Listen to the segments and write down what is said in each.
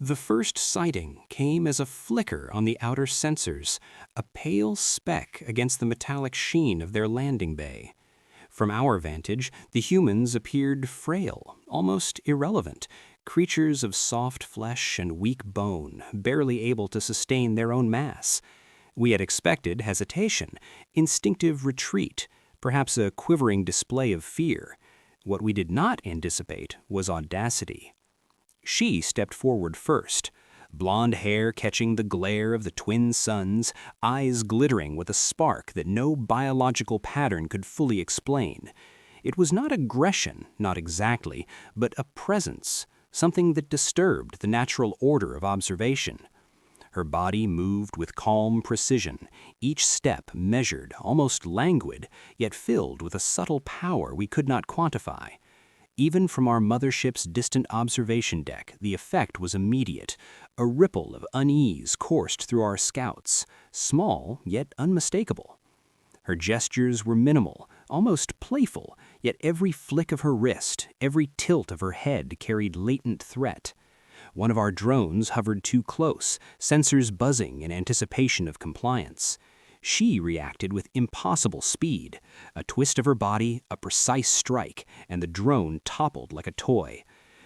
The first sighting came as a flicker on the outer sensors, a pale speck against the metallic sheen of their landing bay. From our vantage, the humans appeared frail, almost irrelevant, creatures of soft flesh and weak bone, barely able to sustain their own mass. We had expected hesitation, instinctive retreat, perhaps a quivering display of fear. What we did not anticipate was audacity. She stepped forward first, blonde hair catching the glare of the twin suns, eyes glittering with a spark that no biological pattern could fully explain. It was not aggression, not exactly, but a presence, something that disturbed the natural order of observation. Her body moved with calm precision, each step measured, almost languid, yet filled with a subtle power we could not quantify. Even from our mothership's distant observation deck, the effect was immediate. A ripple of unease coursed through our scouts, small yet unmistakable. Her gestures were minimal, almost playful, yet every flick of her wrist, every tilt of her head carried latent threat. One of our drones hovered too close, sensors buzzing in anticipation of compliance. She reacted with impossible speed. A twist of her body, a precise strike, and the drone toppled like a toy.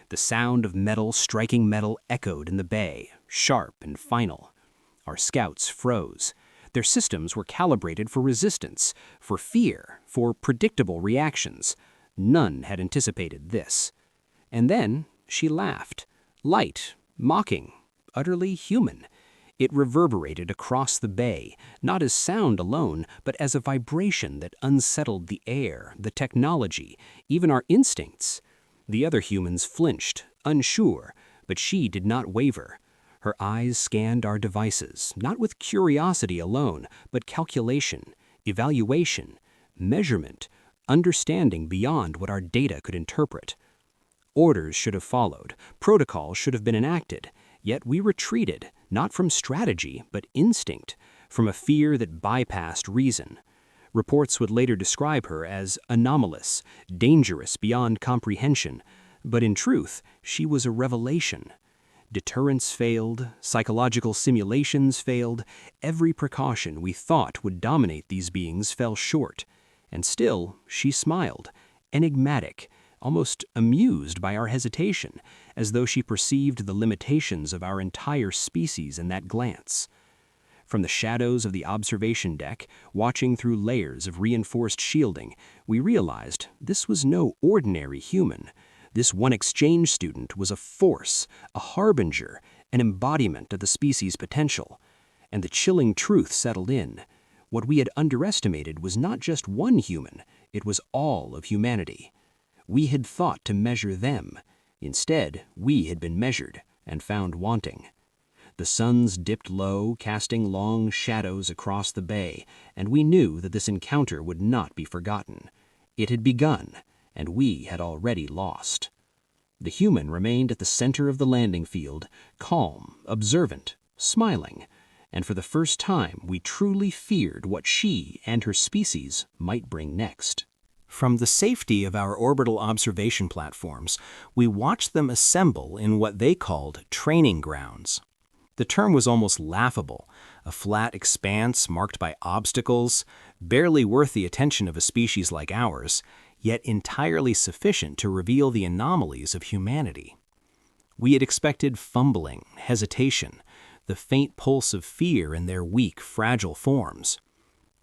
The sound of metal striking metal echoed in the bay, sharp and final. Our scouts froze. Their systems were calibrated for resistance, for fear, for predictable reactions. None had anticipated this. And then she laughed. Light, mocking, utterly human. It reverberated across the bay, not as sound alone, but as a vibration that unsettled the air, the technology, even our instincts. The other humans flinched, unsure, but she did not waver. Her eyes scanned our devices, not with curiosity alone, but calculation, evaluation, measurement, understanding beyond what our data could interpret. Orders should have followed, protocol should have been enacted, yet we retreated, not from strategy, but instinct, from a fear that bypassed reason. Reports would later describe her as anomalous, dangerous beyond comprehension, but in truth, she was a revelation. Deterrence failed, psychological simulations failed, every precaution we thought would dominate these beings fell short. And still, she smiled, enigmatic, almost amused by our hesitation, as though she perceived the limitations of our entire species in that glance. From the shadows of the observation deck, watching through layers of reinforced shielding, we realized this was no ordinary human. This one exchange student was a force, a harbinger, an embodiment of the species' potential. And the chilling truth settled in. What we had underestimated was not just one human, it was all of humanity. We had thought to measure them. Instead, we had been measured and found wanting. The suns dipped low, casting long shadows across the bay, and we knew that this encounter would not be forgotten. It had begun, and we had already lost. The human remained at the center of the landing field, calm, observant, smiling, and for the first time we truly feared what she and her species might bring next. From the safety of our orbital observation platforms, we watched them assemble in what they called training grounds. The term was almost laughable, a flat expanse marked by obstacles, barely worth the attention of a species like ours, yet entirely sufficient to reveal the anomalies of humanity. We had expected fumbling, hesitation, the faint pulse of fear in their weak, fragile forms.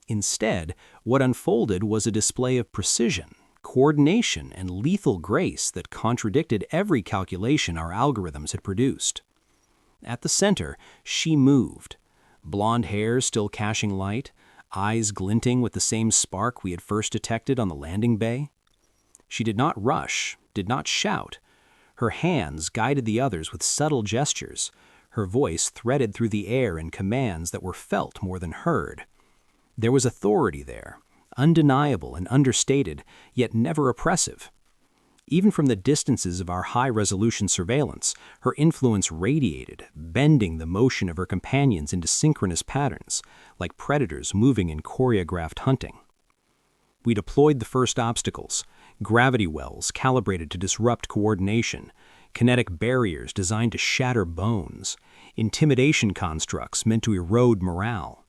Instead, what unfolded was a display of precision, coordination, and lethal grace that contradicted every calculation our algorithms had produced. At the center, she moved, blonde hair still cashing light, eyes glinting with the same spark we had first detected on the landing bay. She did not rush, did not shout. Her hands guided the others with subtle gestures. Her voice threaded through the air in commands that were felt more than heard. There was authority there, undeniable and understated, yet never oppressive. Even from the distances of our high-resolution surveillance, her influence radiated, bending the motion of her companions into synchronous patterns, like predators moving in choreographed hunting. We deployed the first obstacles, gravity wells calibrated to disrupt coordination, kinetic barriers designed to shatter bones, intimidation constructs meant to erode morale.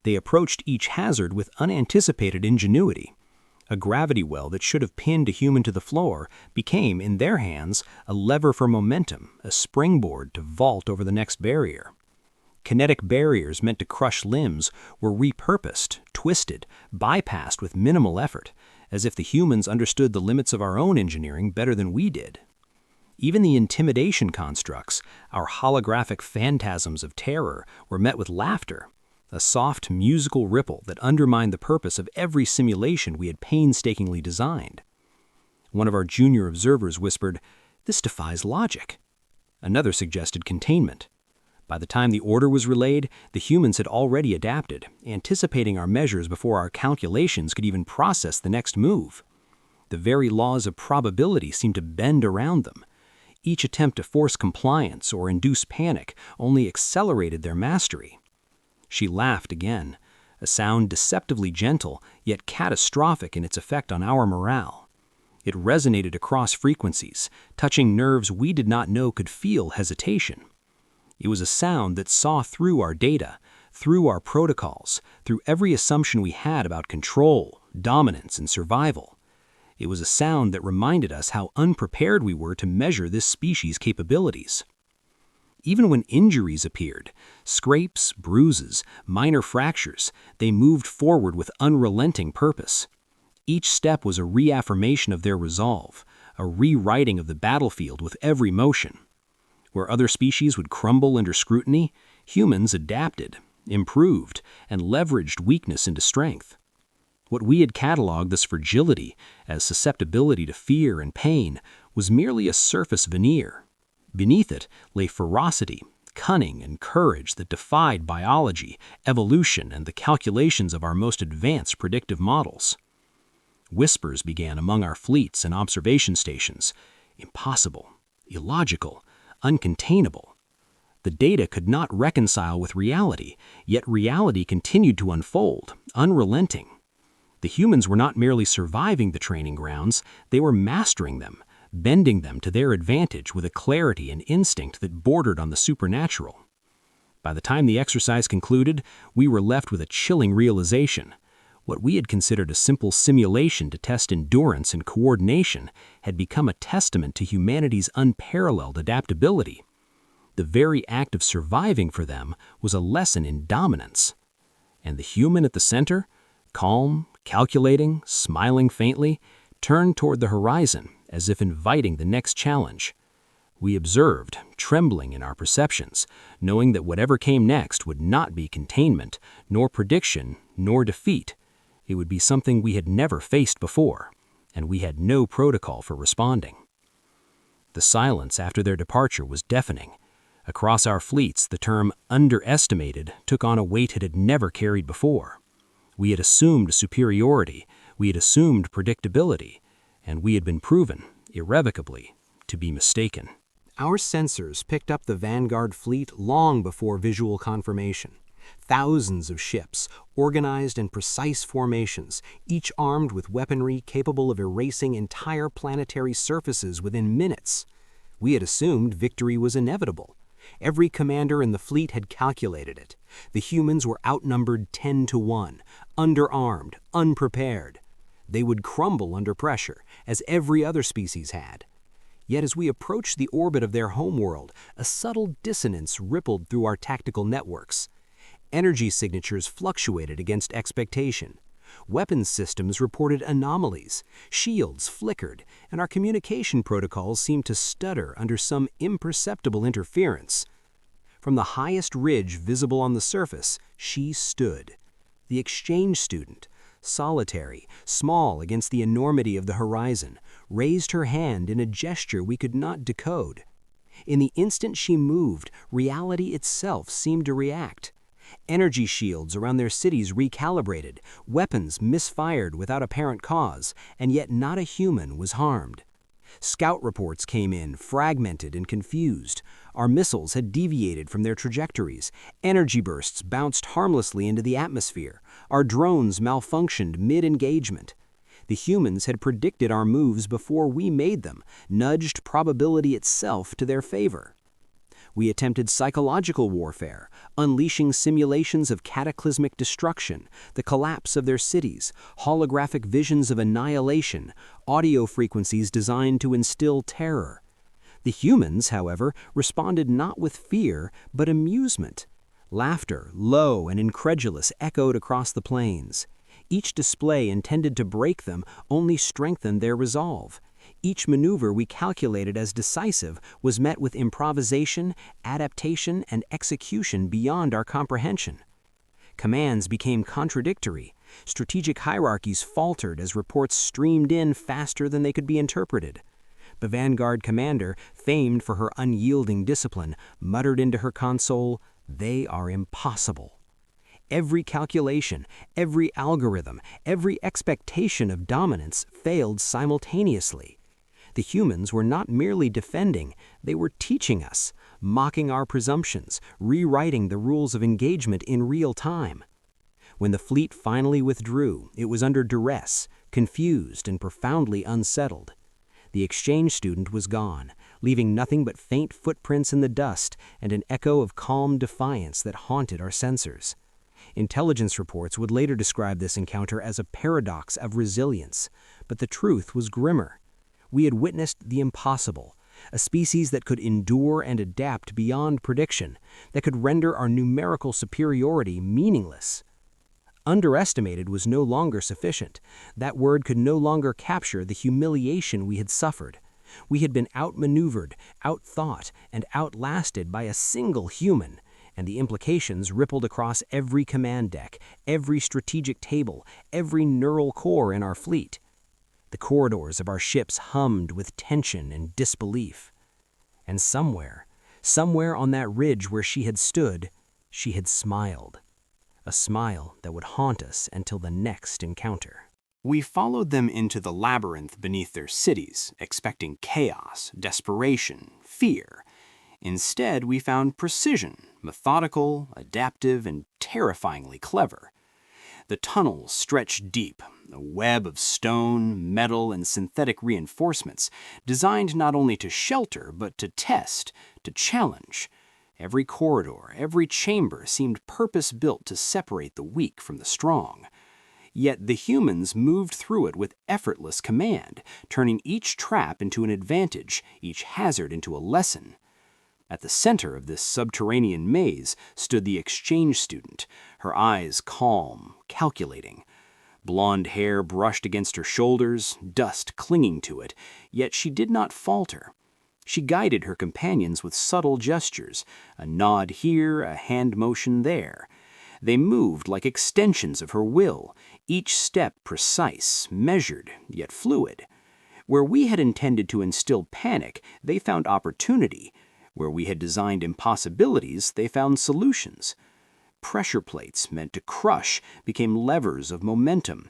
They approached each hazard with unanticipated ingenuity. A gravity well that should have pinned a human to the floor became, in their hands, a lever for momentum, a springboard to vault over the next barrier. Kinetic barriers meant to crush limbs were repurposed, twisted, bypassed with minimal effort, as if the humans understood the limits of our own engineering better than we did. Even the intimidation constructs, our holographic phantasms of terror, were met with laughter, a soft musical ripple that undermined the purpose of every simulation we had painstakingly designed. One of our junior observers whispered, "This defies logic." Another suggested containment. By the time the order was relayed, the humans had already adapted, anticipating our measures before our calculations could even process the next move. The very laws of probability seemed to bend around them. Each attempt to force compliance or induce panic only accelerated their mastery. She laughed again, a sound deceptively gentle, yet catastrophic in its effect on our morale. It resonated across frequencies, touching nerves we did not know could feel hesitation. It was a sound that saw through our data, through our protocols, through every assumption we had about control, dominance, and survival. It was a sound that reminded us how unprepared we were to measure this species' capabilities. Even when injuries appeared, scrapes, bruises, minor fractures, they moved forward with unrelenting purpose. Each step was a reaffirmation of their resolve, a rewriting of the battlefield with every motion. Where other species would crumble under scrutiny, humans adapted, improved, and leveraged weakness into strength. What we had cataloged as fragility, as susceptibility to fear and pain, was merely a surface veneer. Beneath it lay ferocity, cunning, and courage that defied biology, evolution, and the calculations of our most advanced predictive models. Whispers began among our fleets and observation stations. Impossible, illogical, uncontainable. The data could not reconcile with reality, yet reality continued to unfold, unrelenting. The humans were not merely surviving the training grounds, they were mastering them, bending them to their advantage with a clarity and instinct that bordered on the supernatural. By the time the exercise concluded, we were left with a chilling realization. What we had considered a simple simulation to test endurance and coordination had become a testament to humanity's unparalleled adaptability. The very act of surviving for them was a lesson in dominance. And the human at the center, calm, calculating, smiling faintly, turned toward the horizon as if inviting the next challenge. We observed, trembling in our perceptions, knowing that whatever came next would not be containment, nor prediction, nor defeat. It would be something we had never faced before, and we had no protocol for responding. The silence after their departure was deafening. Across our fleets, the term underestimated took on a weight it had never carried before. We had assumed superiority, we had assumed predictability, and we had been proven, irrevocably, to be mistaken. Our sensors picked up the Vanguard fleet long before visual confirmation. Thousands of ships, organized in precise formations, each armed with weaponry capable of erasing entire planetary surfaces within minutes. We had assumed victory was inevitable. Every commander in the fleet had calculated it. The humans were outnumbered 10-1, underarmed, unprepared. They would crumble under pressure, as every other species had. Yet as we approached the orbit of their homeworld, a subtle dissonance rippled through our tactical networks. Energy signatures fluctuated against expectation. Weapons systems reported anomalies, shields flickered, and our communication protocols seemed to stutter under some imperceptible interference. From the highest ridge visible on the surface, she stood. The exchange student, solitary, small against the enormity of the horizon, raised her hand in a gesture we could not decode. In the instant she moved, reality itself seemed to react. Energy shields around their cities recalibrated, weapons misfired without apparent cause, and yet not a human was harmed. Scout reports came in, fragmented and confused. Our missiles had deviated from their trajectories. Energy bursts bounced harmlessly into the atmosphere. Our drones malfunctioned mid-engagement. The humans had predicted our moves before we made them, nudged probability itself to their favor. We attempted psychological warfare, unleashing simulations of cataclysmic destruction, the collapse of their cities, holographic visions of annihilation, audio frequencies designed to instill terror. The humans, however, responded not with fear, but amusement. Laughter, low and incredulous, echoed across the plains. Each display intended to break them only strengthened their resolve. Each maneuver we calculated as decisive was met with improvisation, adaptation, and execution beyond our comprehension. Commands became contradictory. Strategic hierarchies faltered as reports streamed in faster than they could be interpreted. The Vanguard commander, famed for her unyielding discipline, muttered into her console, "They are impossible." Every calculation, every algorithm, every expectation of dominance failed simultaneously. The humans were not merely defending, they were teaching us, mocking our presumptions, rewriting the rules of engagement in real time. When the fleet finally withdrew, it was under duress, confused and profoundly unsettled. The exchange student was gone, leaving nothing but faint footprints in the dust and an echo of calm defiance that haunted our sensors. Intelligence reports would later describe this encounter as a paradox of resilience, but the truth was grimmer. We had witnessed the impossible, a species that could endure and adapt beyond prediction, that could render our numerical superiority meaningless. Underestimated was no longer sufficient. That word could no longer capture the humiliation we had suffered. We had been outmaneuvered, outthought, and outlasted by a single human, and the implications rippled across every command deck, every strategic table, every neural core in our fleet. The corridors of our ships hummed with tension and disbelief. And somewhere on that ridge where she had stood, she had smiled. A smile that would haunt us until the next encounter. We followed them into the labyrinth beneath their cities, expecting chaos, desperation, fear. Instead, we found precision, methodical, adaptive, and terrifyingly clever. The tunnels stretched deep, a web of stone, metal, and synthetic reinforcements, designed not only to shelter, but to test, to challenge. Every corridor, every chamber seemed purpose-built to separate the weak from the strong. Yet the humans moved through it with effortless command, turning each trap into an advantage, each hazard into a lesson. At the center of this subterranean maze stood the exchange student, her eyes calm, calculating. Blonde hair brushed against her shoulders, dust clinging to it, yet she did not falter. She guided her companions with subtle gestures, a nod here, a hand motion there. They moved like extensions of her will, each step precise, measured, yet fluid. Where we had intended to instill panic, they found opportunity. Where we had designed impossibilities, they found solutions. Pressure plates meant to crush became levers of momentum.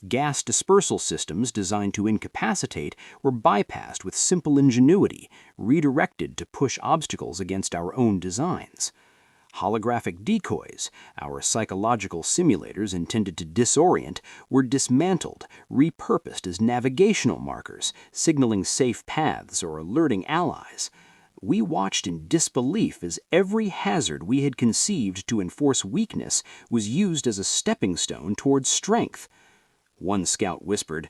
Gas dispersal systems designed to incapacitate were bypassed with simple ingenuity, redirected to push obstacles against our own designs. Holographic decoys, our psychological simulators intended to disorient, were dismantled, repurposed as navigational markers, signaling safe paths or alerting allies. We watched in disbelief as every hazard we had conceived to enforce weakness was used as a stepping stone towards strength. One scout whispered,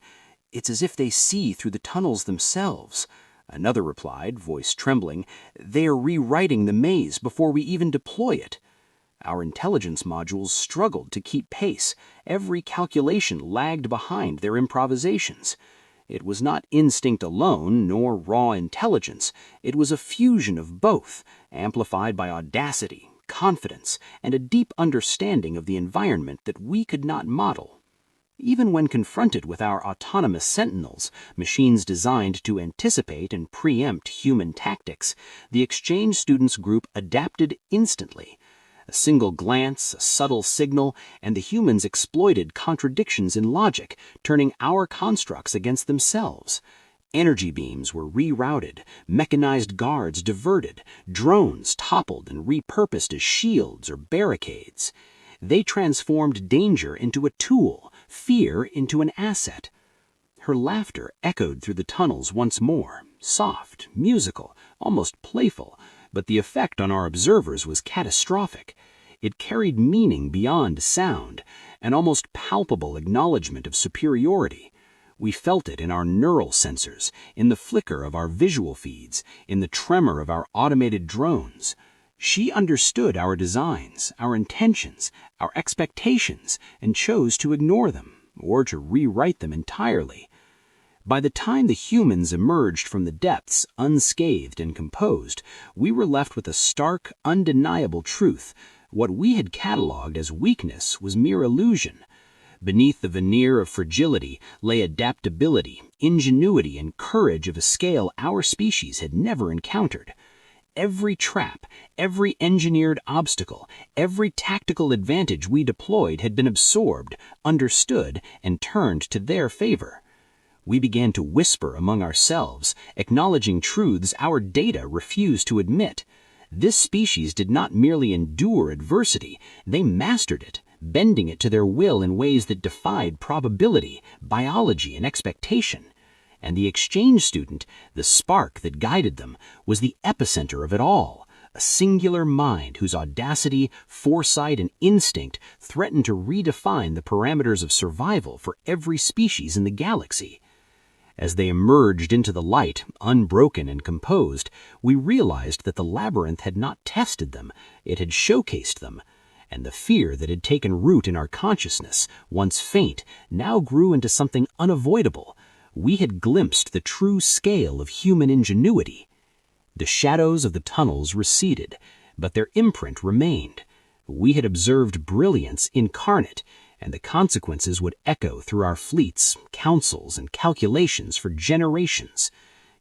"It's as if they see through the tunnels themselves." Another replied, voice trembling, "They are rewriting the maze before we even deploy it." Our intelligence modules struggled to keep pace. Every calculation lagged behind their improvisations. It was not instinct alone, nor raw intelligence. It was a fusion of both, amplified by audacity, confidence, and a deep understanding of the environment that we could not model. Even when confronted with our autonomous sentinels, machines designed to anticipate and preempt human tactics, the exchange students group adapted instantly. A single glance, a subtle signal, and the humans exploited contradictions in logic, turning our constructs against themselves. Energy beams were rerouted, mechanized guards diverted, drones toppled and repurposed as shields or barricades. They transformed danger into a tool, fear into an asset. Her laughter echoed through the tunnels once more, soft, musical, almost playful, but the effect on our observers was catastrophic. It carried meaning beyond sound, an almost palpable acknowledgement of superiority. We felt it in our neural sensors, in the flicker of our visual feeds, in the tremor of our automated drones. She understood our designs, our intentions, our expectations, and chose to ignore them, or to rewrite them entirely. By the time the humans emerged from the depths unscathed and composed, we were left with a stark, undeniable truth. What we had catalogued as weakness was mere illusion. Beneath the veneer of fragility lay adaptability, ingenuity, and courage of a scale our species had never encountered. Every trap, every engineered obstacle, every tactical advantage we deployed had been absorbed, understood, and turned to their favor. We began to whisper among ourselves, acknowledging truths our data refused to admit. This species did not merely endure adversity, they mastered it, bending it to their will in ways that defied probability, biology, and expectation. And the exchange student, the spark that guided them, was the epicenter of it all, a singular mind whose audacity, foresight, and instinct threatened to redefine the parameters of survival for every species in the galaxy. As they emerged into the light, unbroken and composed, we realized that the labyrinth had not tested them, it had showcased them. And the fear that had taken root in our consciousness, once faint, now grew into something unavoidable. We had glimpsed the true scale of human ingenuity. The shadows of the tunnels receded, but their imprint remained. We had observed brilliance incarnate, and the consequences would echo through our fleets, councils, and calculations for generations.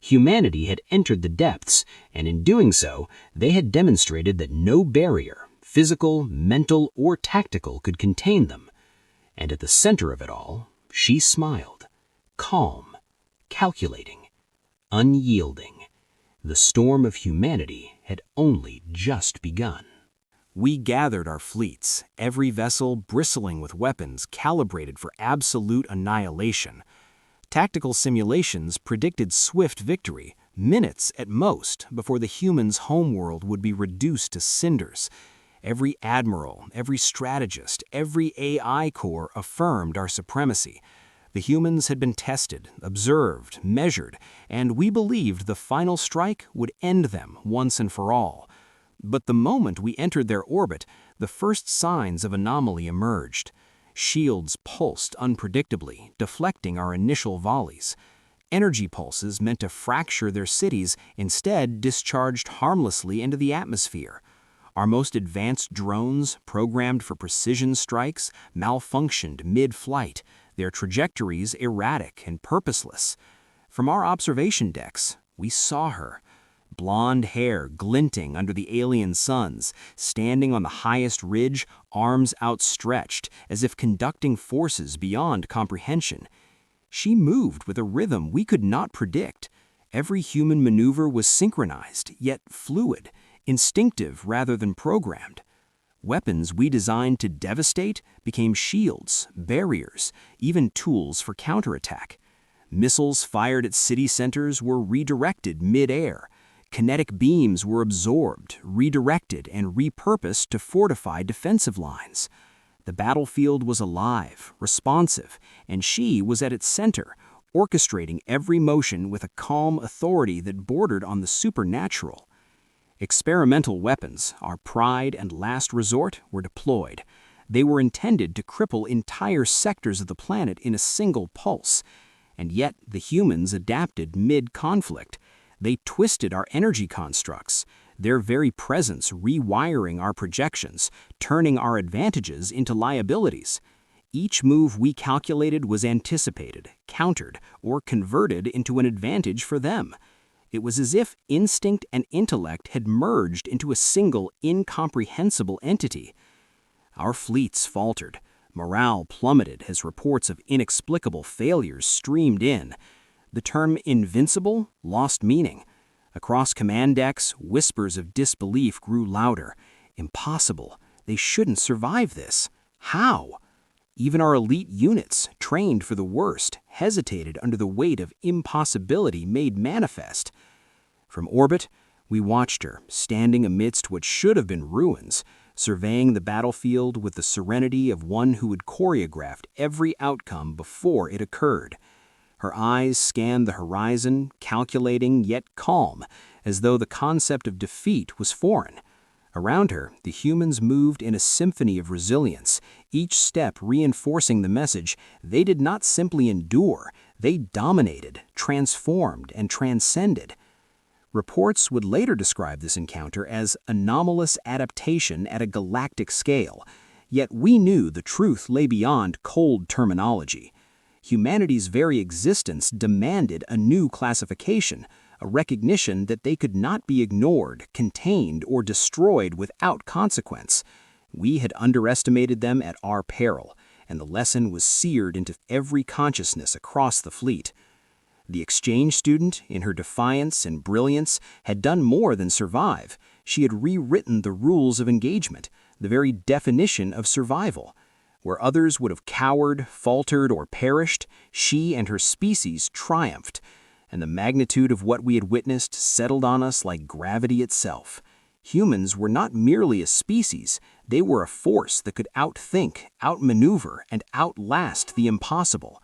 Humanity had entered the depths, and in doing so, they had demonstrated that no barrier, physical, mental, or tactical, could contain them. And at the center of it all, she smiled, calm, calculating, unyielding. The storm of humanity had only just begun. We gathered our fleets, every vessel bristling with weapons calibrated for absolute annihilation. Tactical simulations predicted swift victory, minutes at most, before the humans' homeworld would be reduced to cinders. Every admiral, every strategist, every AI core affirmed our supremacy. The humans had been tested, observed, measured, and we believed the final strike would end them once and for all. But the moment we entered their orbit, the first signs of anomaly emerged. Shields pulsed unpredictably, deflecting our initial volleys. Energy pulses meant to fracture their cities instead discharged harmlessly into the atmosphere. Our most advanced drones, programmed for precision strikes, malfunctioned mid-flight, their trajectories erratic and purposeless. From our observation decks, we saw her. Blonde hair glinting under the alien suns, standing on the highest ridge, arms outstretched, as if conducting forces beyond comprehension. She moved with a rhythm we could not predict. Every human maneuver was synchronized, yet fluid, instinctive rather than programmed. Weapons we designed to devastate became shields, barriers, even tools for counterattack. Missiles fired at city centers were redirected mid-air. Kinetic beams were absorbed, redirected, and repurposed to fortify defensive lines. The battlefield was alive, responsive, and she was at its center, orchestrating every motion with a calm authority that bordered on the supernatural. Experimental weapons, our pride and last resort, were deployed. They were intended to cripple entire sectors of the planet in a single pulse. And yet the humans adapted mid-conflict. They twisted our energy constructs, their very presence rewiring our projections, turning our advantages into liabilities. Each move we calculated was anticipated, countered, or converted into an advantage for them. It was as if instinct and intellect had merged into a single, incomprehensible entity. Our fleets faltered. Morale plummeted as reports of inexplicable failures streamed in. The term invincible lost meaning. Across command decks, whispers of disbelief grew louder. Impossible. They shouldn't survive this. How? Even our elite units, trained for the worst, hesitated under the weight of impossibility made manifest. From orbit, we watched her, standing amidst what should have been ruins, surveying the battlefield with the serenity of one who had choreographed every outcome before it occurred. Her eyes scanned the horizon, calculating yet calm, as though the concept of defeat was foreign. Around her, the humans moved in a symphony of resilience, each step reinforcing the message they did not simply endure, they dominated, transformed, and transcended. Reports would later describe this encounter as anomalous adaptation at a galactic scale, yet we knew the truth lay beyond cold terminology. Humanity's very existence demanded a new classification, a recognition that they could not be ignored, contained, or destroyed without consequence. We had underestimated them at our peril, and the lesson was seared into every consciousness across the fleet. The exchange student, in her defiance and brilliance, had done more than survive. She had rewritten the rules of engagement, the very definition of survival. Where others would have cowered, faltered, or perished, she and her species triumphed, and the magnitude of what we had witnessed settled on us like gravity itself. Humans were not merely a species, they were a force that could outthink, outmaneuver, and outlast the impossible.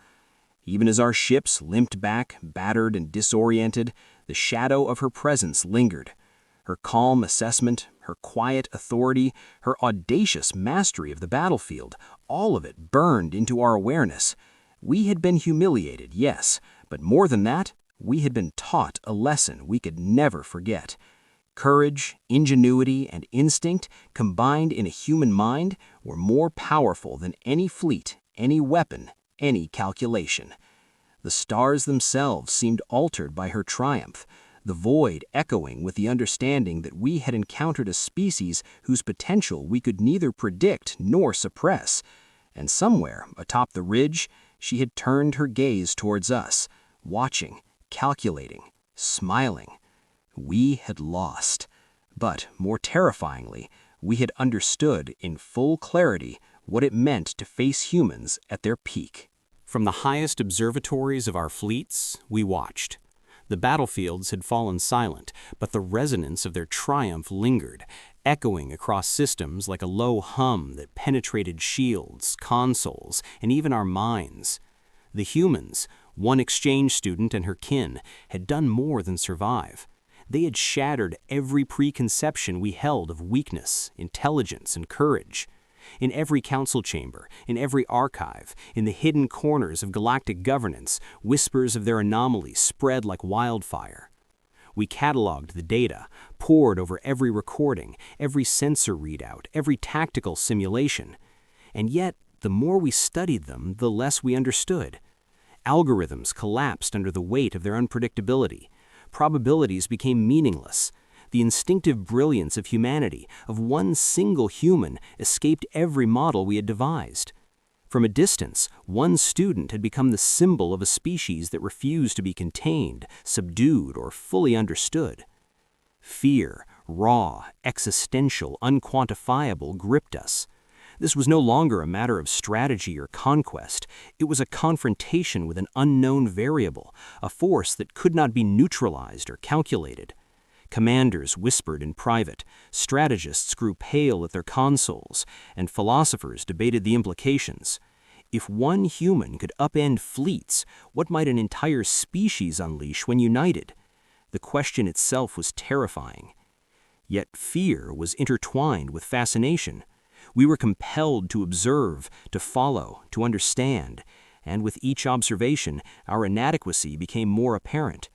Even as our ships limped back, battered and disoriented, the shadow of her presence lingered. Her calm assessment, her quiet authority, her audacious mastery of the battlefield, all of it burned into our awareness. We had been humiliated, yes, but more than that, we had been taught a lesson we could never forget. Courage, ingenuity, and instinct combined in a human mind were more powerful than any fleet, any weapon, any calculation. The stars themselves seemed altered by her triumph, the void echoing with the understanding that we had encountered a species whose potential we could neither predict nor suppress. And somewhere, atop the ridge, she had turned her gaze towards us, watching, calculating, smiling. We had lost. But, more terrifyingly, we had understood in full clarity what it meant to face humans at their peak. From the highest observatories of our fleets, we watched. The battlefields had fallen silent, but the resonance of their triumph lingered, echoing across systems like a low hum that penetrated shields, consoles, and even our minds. The humans, one exchange student and her kin, had done more than survive. They had shattered every preconception we held of weakness, intelligence, and courage. In every council chamber, in every archive, in the hidden corners of galactic governance, whispers of their anomalies spread like wildfire. We cataloged the data, pored over every recording, every sensor readout, every tactical simulation. And yet, the more we studied them, the less we understood. Algorithms collapsed under the weight of their unpredictability. Probabilities became meaningless. The instinctive brilliance of humanity, of one single human, escaped every model we had devised. From a distance, one student had become the symbol of a species that refused to be contained, subdued, or fully understood. Fear, raw, existential, unquantifiable, gripped us. This was no longer a matter of strategy or conquest. It was a confrontation with an unknown variable, a force that could not be neutralized or calculated. Commanders whispered in private, strategists grew pale at their consoles, and philosophers debated the implications. If one human could upend fleets, what might an entire species unleash when united? The question itself was terrifying. Yet fear was intertwined with fascination. We were compelled to observe, to follow, to understand, and with each observation, our inadequacy became more apparent.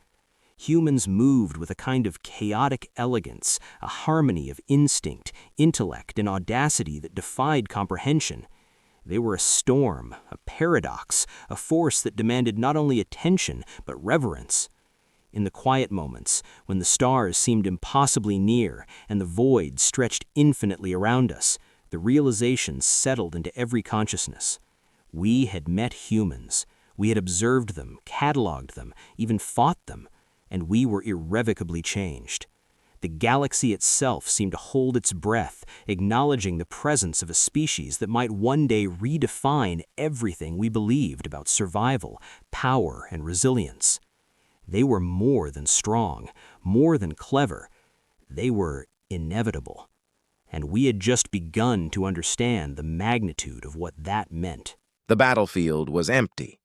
Humans moved with a kind of chaotic elegance, a harmony of instinct, intellect, and audacity that defied comprehension. They were a storm, a paradox, a force that demanded not only attention, but reverence. In the quiet moments, when the stars seemed impossibly near and the void stretched infinitely around us, the realization settled into every consciousness. We had met humans. We had observed them, cataloged them, even fought them, and we were irrevocably changed. The galaxy itself seemed to hold its breath, acknowledging the presence of a species that might one day redefine everything we believed about survival, power, and resilience. They were more than strong, more than clever. They were inevitable. And we had just begun to understand the magnitude of what that meant. The battlefield was empty.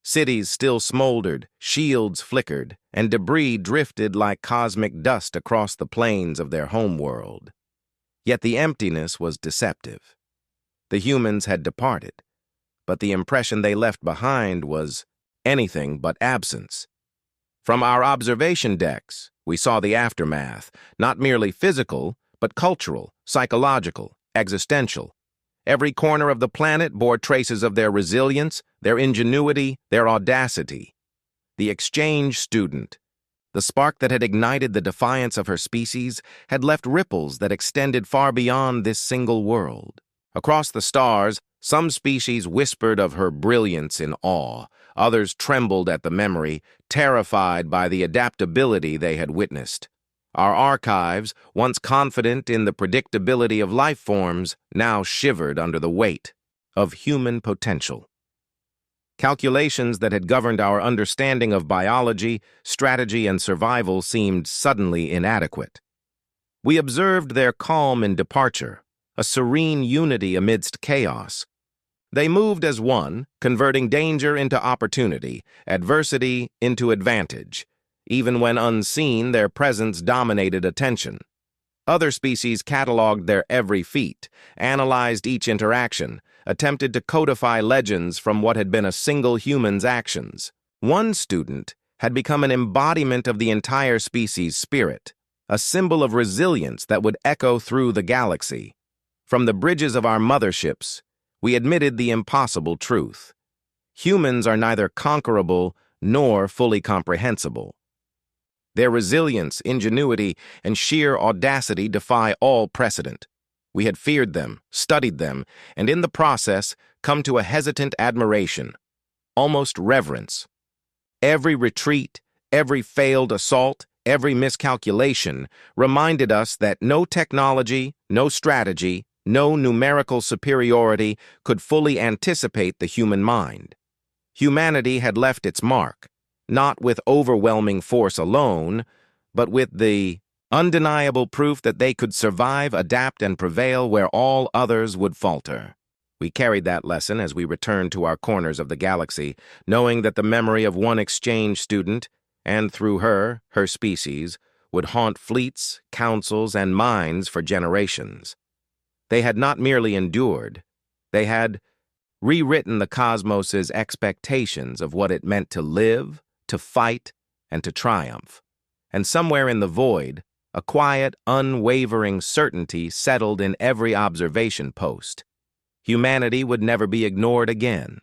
Cities still smoldered, shields flickered, and debris drifted like cosmic dust across the plains of their homeworld. Yet the emptiness was deceptive. The humans had departed, but the impression they left behind was anything but absence. From our observation decks, we saw the aftermath, not merely physical, but cultural, psychological, existential. Every corner of the planet bore traces of their resilience, their ingenuity, their audacity. The exchange student, the spark that had ignited the defiance of her species, had left ripples that extended far beyond this single world. Across the stars, some species whispered of her brilliance in awe. Others trembled at the memory, terrified by the adaptability they had witnessed. Our archives, once confident in the predictability of life forms, now shivered under the weight of human potential. Calculations that had governed our understanding of biology, strategy, and survival seemed suddenly inadequate. We observed their calm in departure, a serene unity amidst chaos. They moved as one, converting danger into opportunity, adversity into advantage. Even when unseen, their presence dominated attention. Other species cataloged their every feat, analyzed each interaction, attempted to codify legends from what had been a single human's actions. One student had become an embodiment of the entire species' spirit, a symbol of resilience that would echo through the galaxy. From the bridges of our motherships, we admitted the impossible truth. Humans are neither conquerable nor fully comprehensible. Their resilience, ingenuity, and sheer audacity defy all precedent. We had feared them, studied them, and in the process come to a hesitant admiration, almost reverence. Every retreat, every failed assault, every miscalculation reminded us that no technology, no strategy, no numerical superiority could fully anticipate the human mind. Humanity had left its mark, not with overwhelming force alone, but with the undeniable proof that they could survive, adapt, and prevail where all others would falter. We carried that lesson as we returned to our corners of the galaxy, knowing that the memory of one exchange student, and through her, her species, would haunt fleets, councils, and minds for generations. They had not merely endured, they had rewritten the cosmos's expectations of what it meant to live, to fight, and to triumph. And somewhere in the void, a quiet, unwavering certainty settled in every observation post. Humanity would never be ignored again.